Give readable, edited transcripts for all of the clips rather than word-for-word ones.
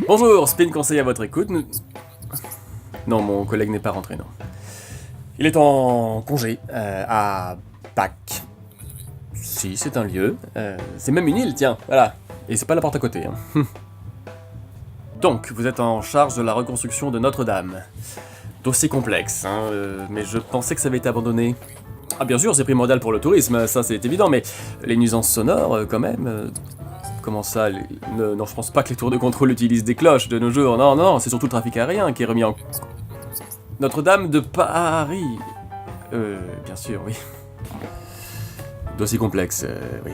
Bonjour, Spin Conseil à votre écoute. Non, mon collègue n'est pas rentré, non. Il est en congé, à Pâques. Si, c'est un lieu. C'est même une île, tiens, voilà. Et c'est pas la porte à côté, hein. Donc, vous êtes en charge de la reconstruction de Notre-Dame. Dossier complexe, hein, mais je pensais que ça avait été abandonné. Ah bien sûr, c'est primordial pour le tourisme, ça c'est évident, mais les nuisances sonores, quand même... Comment ça Non, je pense pas que les tours de contrôle utilisent des cloches de nos jours, non, c'est surtout le trafic aérien qui est remis en... Notre-Dame de Paris... bien sûr, oui. Dossier complexe, oui.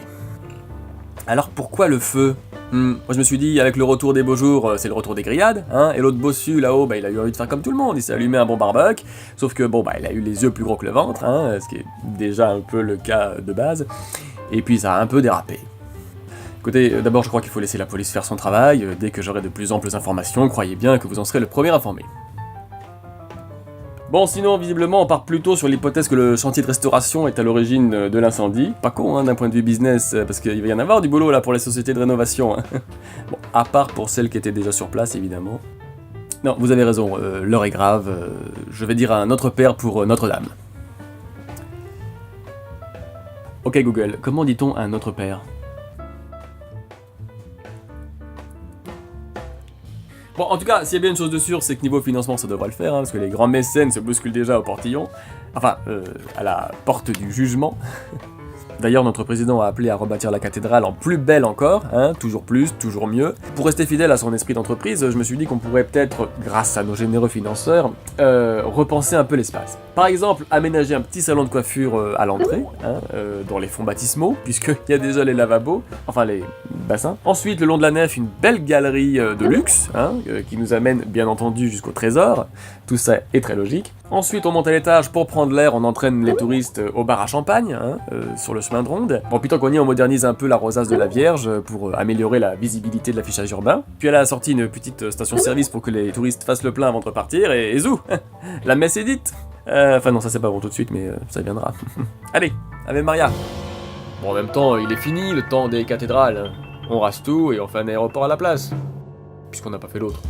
Alors pourquoi le feu Moi je me suis dit, avec le retour des beaux jours, c'est le retour des grillades, hein, et l'autre bossu là-haut, il a eu envie de faire comme tout le monde, il s'est allumé un bon barbecue, sauf que il a eu les yeux plus gros que le ventre, hein, ce qui est déjà un peu le cas de base, et puis ça a un peu dérapé. Écoutez, d'abord je crois qu'il faut laisser la police faire son travail, dès que j'aurai de plus amples informations, croyez bien que vous en serez le premier informé. Bon, sinon, visiblement, on part plutôt sur l'hypothèse que le chantier de restauration est à l'origine de l'incendie. Pas con, hein, d'un point de vue business, parce qu'il va y en avoir du boulot, là, pour les sociétés de rénovation. Hein. Bon, à part pour celles qui étaient déjà sur place, évidemment. Non, vous avez raison, l'heure est grave. Je vais dire à notre père pour Notre-Dame. Ok, Google, comment dit-on à notre père ? Bon, en tout cas, s'il y a bien une chose de sûre, c'est que niveau financement, ça devrait le faire, hein, parce que les grands mécènes se bousculent déjà au portillon. Enfin, à la porte du jugement. D'ailleurs, notre président a appelé à rebâtir la cathédrale en plus belle encore, hein, toujours plus, toujours mieux. Pour rester fidèle à son esprit d'entreprise, je me suis dit qu'on pourrait peut-être, grâce à nos généreux financeurs, repenser un peu l'espace. Par exemple, aménager un petit salon de coiffure à l'entrée, hein, dans les fonds baptismaux, puisqu'il y a déjà les lavabos, enfin les bassins. Ensuite, le long de la nef, une belle galerie de luxe, hein, qui nous amène bien entendu jusqu'au trésor. Tout ça est très logique. Ensuite, on monte à l'étage pour prendre l'air, on entraîne les touristes au bar à champagne, hein, sur le chemin de ronde. Bon, plutôt qu'on y est, on modernise un peu la rosace de la Vierge pour améliorer la visibilité de l'affichage urbain. Puis à la sortie, une petite station-service pour que les touristes fassent le plein avant de repartir, et zou, la messe est dite. Enfin non, ça c'est pas bon tout de suite, mais ça viendra. Allez, Ave Maria. Bon, en même temps, il est fini le temps des cathédrales. On rase tout et on fait un aéroport à la place. Puisqu'on n'a pas fait l'autre.